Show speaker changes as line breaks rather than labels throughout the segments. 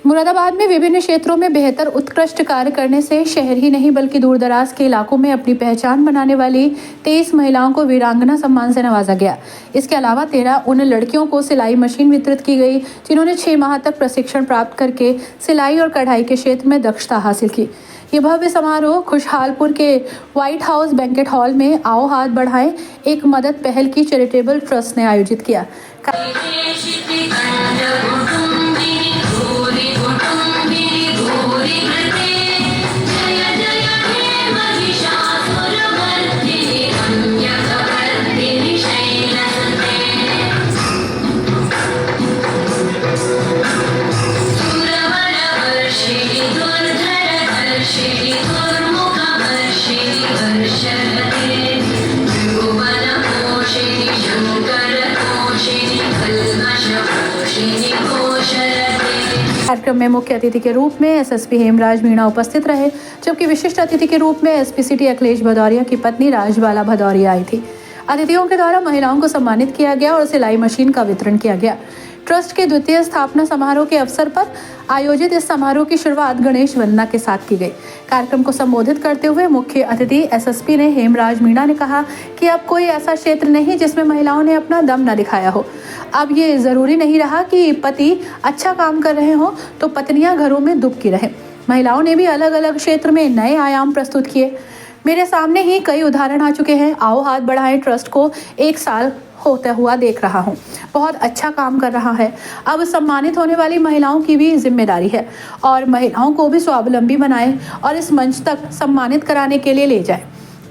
मुरादाबाद में विभिन्न क्षेत्रों में बेहतर उत्कृष्ट कार्य करने से शहर ही नहीं बल्कि दूर दराज के इलाकों में अपनी पहचान बनाने वाली 23 महिलाओं को वीरांगना सम्मान से नवाजा गया। इसके अलावा 13 उन लड़कियों को सिलाई मशीन वितरित की गई जिन्होंने 6 माह तक प्रशिक्षण प्राप्त करके सिलाई और कढ़ाई के क्षेत्र में दक्षता हासिल की। ये भव्य समारोह खुशहालपुर के व्हाइट हाउस बैंकेट हॉल में आओ हाथ बढ़ाएं एक मदद पहल की चैरिटेबल ट्रस्ट ने आयोजित किया। कार्यक्रम में मुख्य अतिथि के रूप में एसएसपी हेमराज मीणा उपस्थित रहे, जबकि विशिष्ट अतिथि के रूप में एसपी सिटी अखिलेश भदौरिया की पत्नी राजबाला भदौरिया आई थी। अतिथियों के द्वारा महिलाओं को सम्मानित किया गया और सिलाई मशीन का वितरण किया गया। ट्रस्ट के द्वितीय स्थापना समारोह के अवसर पर आयोजित इस समारोह की शुरुआत गणेश वंदना के साथ की गई। कार्यक्रम को संबोधित करते हुए मुख्य अतिथि एसएसपी ने हेमराज मीणा ने कहा कि अब कोई ऐसा क्षेत्र नहीं जिसमें महिलाओं ने अपना दम न दिखाया हो। अब ये जरूरी नहीं रहा कि पति अच्छा काम कर रहे हो तो पत्नियां घरों में दुबकी रहें। महिलाओं ने भी अलग अलग क्षेत्र में नए आयाम प्रस्तुत किए। मेरे सामने ही कई उदाहरण आ चुके हैं। आओ हाथ बढ़ाएं ट्रस्ट को 1 साल होता हुआ देख रहा हूँ, बहुत अच्छा काम कर रहा है। अब सम्मानित होने वाली महिलाओं की भी जिम्मेदारी है और महिलाओं को भी स्वावलंबी बनाएं और इस मंच तक सम्मानित कराने के लिए ले जाएं।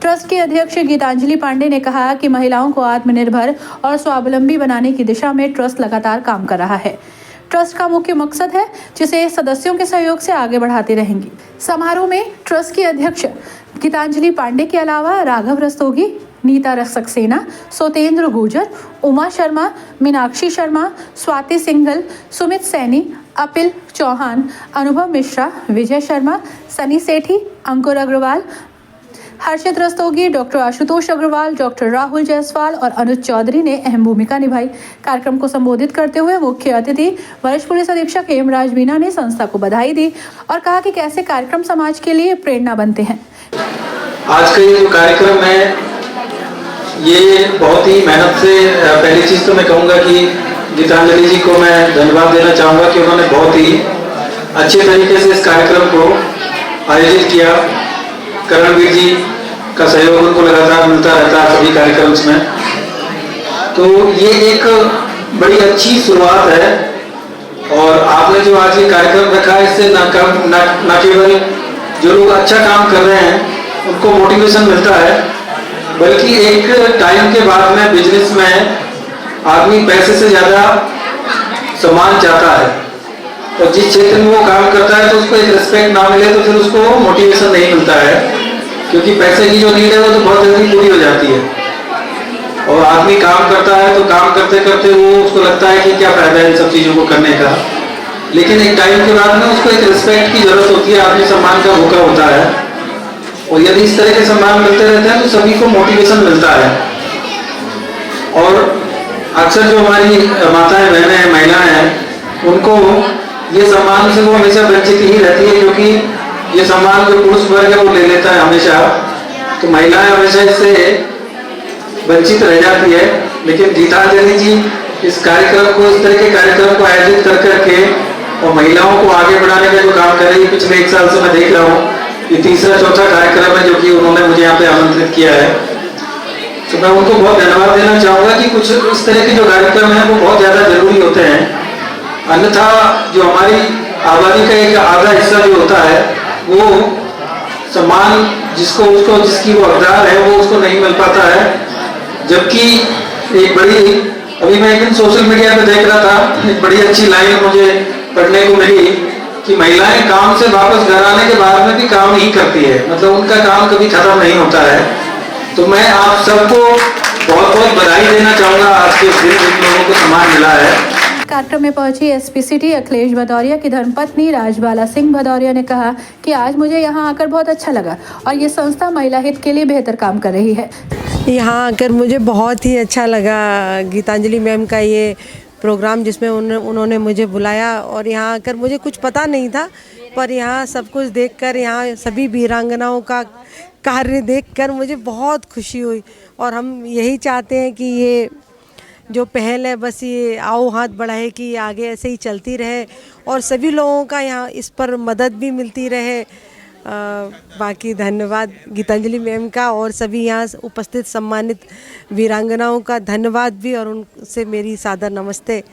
ट्रस्ट के अध्यक्ष गीतांजलि पांडे ने कहा कि महिलाओं को आत्मनिर्भर और स्वावलंबी बनाने की दिशा में ट्रस्ट लगातार काम कर रहा है। ट्रस्ट का मुख्य मकसद है जिसे सदस्यों के सहयोग से आगे बढ़ाती रहेंगी। समारोह में ट्रस्ट के अध्यक्ष गीतांजलि पांडे के अलावा राघव रस्तोगी, नीता सक्सेना, सोतेंद्र गुर्जर, उमा शर्मा, मीनाक्षी शर्मा, स्वाति सिंघल, सुमित सैनी, अपिल चौहान, अनुभव मिश्रा, विजय शर्मा, सनी सेठी, अंकुर अग्रवाल, हर्षित रस्तोगी, डॉक्टर आशुतोष अग्रवाल, डॉक्टर राहुल जायसवाल और अनुज चौधरी ने अहम भूमिका निभाई। कार्यक्रम को संबोधित करते हुए मुख्य अतिथि वरिष्ठ पुलिस अधीक्षक हेमराज मीणा ने संस्था को बधाई दी और कहा कि कैसे कार्यक्रम समाज के लिए प्रेरणा बनते हैं।
आज का ये जो कार्यक्रम है ये बहुत ही मेहनत से, पहली चीज तो मैं कहूँगा कि गीतांजलि जी को मैं धन्यवाद देना चाहूँगा कि उन्होंने बहुत ही अच्छे तरीके से इस कार्यक्रम को आयोजित किया। करणवीर जी का सहयोग उनको लगातार मिलता रहता है सभी कार्यक्रम में, तो ये एक बड़ी अच्छी शुरुआत है। और आपने जो आज ये कार्यक्रम रखा है इससे न केवल जो लोग अच्छा काम कर रहे हैं उनको मोटिवेशन मिलता है, बल्कि एक टाइम के बाद में बिजनेस में आदमी पैसे से ज़्यादा सम्मान चाहता है और जिस क्षेत्र में वो काम करता है तो उसको एक रिस्पेक्ट ना मिले तो फिर उसको मोटिवेशन नहीं मिलता है, क्योंकि पैसे की जो नीड है वो तो बहुत जल्दी पूरी हो जाती है। और आदमी काम करता है तो काम करते करते वो उसको लगता है कि क्या फायदा है इन सब चीज़ों को करने का, लेकिन एक टाइम के बाद में उसको एक रिस्पेक्ट की जरूरत होती है। आदमी सम्मान का भूखा होता है और यदि इस तरह के सम्मान मिलते रहते हैं तो सभी को मोटिवेशन मिलता है। और अक्सर जो हमारी माताएं बहनें हैं, महिलाएं हैं, उनको ये सम्मान से वो हमेशा वंचित ही रहती है, क्योंकि ये सम्मान जो पुरुष वर्ग है वो ले लेता है हमेशा, तो महिलाएं हमेशा इससे वंचित रह जाती है। लेकिन गीतांजलि जी इस कार्यक्रम को, इस तरह के कार्यक्रम को आयोजित कर करके और महिलाओं को आगे बढ़ाने का जो काम कर रही है, पिछले 1 साल से मैं देख रहा हूँ ये तीसरा चौथा कार्यक्रम है जो कि उन्होंने मुझे यहाँ पे आमंत्रित किया है, तो मैं उनको बहुत धन्यवाद देना चाहूँगा कि कुछ इस तरह के जो कार्यक्रम हैं वो बहुत ज़्यादा जरूरी होते हैं। अन्यथा जो हमारी आबादी का एक आधा हिस्सा जो होता है वो सम्मान जिसकी वो हकदार है वो उसको नहीं मिल पाता है। जबकि एक बड़ी, अभी मैं एक दिन सोशल मीडिया पे देख रहा था, एक बड़ी अच्छी लाइन मुझे पढ़ने को मिली कि महिलाएं काम से वापस घर आने के बाद में भी काम ही करती है, मतलब उनका काम कभी खत्म नहीं होता है। तो मैं आप सबको बहुत बहुत बधाई देना चाहूँगा आज के दिन जिन लोगों को सम्मान मिला है।
कार्यक्रम में पहुंची एसपी सिटी अखिलेश भदौरिया की धर्मपत्नी राजबाला सिंह भदौरिया ने कहा कि आज मुझे यहां आकर बहुत अच्छा लगा और ये संस्था महिला हित के लिए बेहतर काम कर रही है।
यहाँ आकर मुझे बहुत ही अच्छा लगा। गीतांजलि मैम का ये प्रोग्राम जिसमें उन्होंने मुझे बुलाया और यहाँ आकर मुझे कुछ पता नहीं था, पर यहाँ सब कुछ देखकर, यहाँ सभी वीरांगनाओं का कार्य देखकर मुझे बहुत खुशी हुई। और हम यही चाहते हैं कि ये जो पहल है बस ये आओ हाथ बढ़ाए कि आगे ऐसे ही चलती रहे और सभी लोगों का यहाँ इस पर मदद भी मिलती रहे। बाकी धन्यवाद गीतांजलि मैम का और सभी यहाँ उपस्थित सम्मानित वीरांगनाओं का धन्यवाद भी, और उनसे मेरी सादर नमस्ते।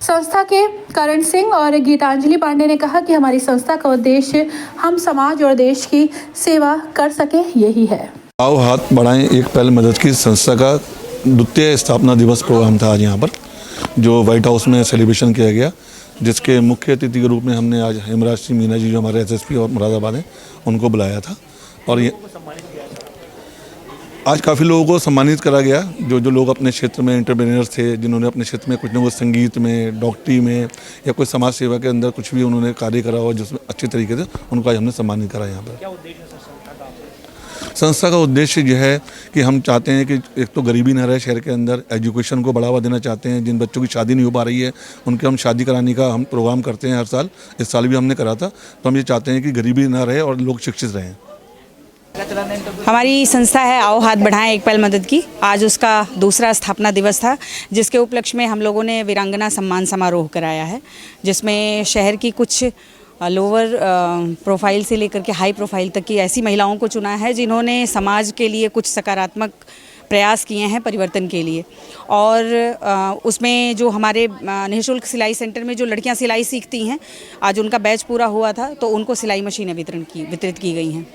संस्था के करण सिंह और गीतांजलि पांडे ने कहा कि हमारी संस्था का उद्देश्य हम समाज और देश की सेवा कर सके, यही है।
आओ हाथ बढ़ाएं एक पहल मदद की संस्था का द्वितीय स्थापना दिवस प्रोग्राम था आज यहाँ पर, जो व्हाइट हाउस में सेलिब्रेशन किया गया, जिसके मुख्य अतिथि के रूप में हमने आज हेमराज सिंह मीना जी जो हमारे एसएसपी और मुरादाबाद हैं उनको बुलाया था। और ये आज काफ़ी लोगों को सम्मानित करा गया, जो लोग अपने क्षेत्र में एंटरप्रेन्योर्स थे, जिन्होंने अपने क्षेत्र में कुछ न कुछ संगीत में, डॉक्टरी में या कोई समाज सेवा के अंदर कुछ भी उन्होंने कार्य करा हो जिसमें अच्छे तरीके से, उनको आज हमने सम्मानित करा यहाँ पर। संस्था का उद्देश्य यह है कि हम चाहते हैं कि एक तो गरीबी न रहे शहर के अंदर, एजुकेशन को बढ़ावा देना चाहते हैं। जिन बच्चों की शादी नहीं हो पा रही है उनके हम शादी कराने का हम प्रोग्राम करते हैं हर साल, इस साल भी हमने करा था। तो हम ये चाहते हैं कि गरीबी ना रहे और लोग शिक्षित रहें।
हमारी संस्था है आओ हाथ बढ़ाएं एक पहल मदद की। आज उसका दूसरा स्थापना दिवस था, जिसके उपलक्ष्य में हम लोगों ने वीरांगना सम्मान समारोह कराया है, जिसमें शहर की कुछ लोअर प्रोफाइल से लेकर के हाई प्रोफाइल तक की ऐसी महिलाओं को चुना है जिन्होंने समाज के लिए कुछ सकारात्मक प्रयास किए हैं परिवर्तन के लिए। और उसमें जो हमारे निःशुल्क सिलाई सेंटर में जो लड़कियां सिलाई सीखती हैं, आज उनका बैच पूरा हुआ था तो उनको सिलाई मशीनें वितरित की गई हैं।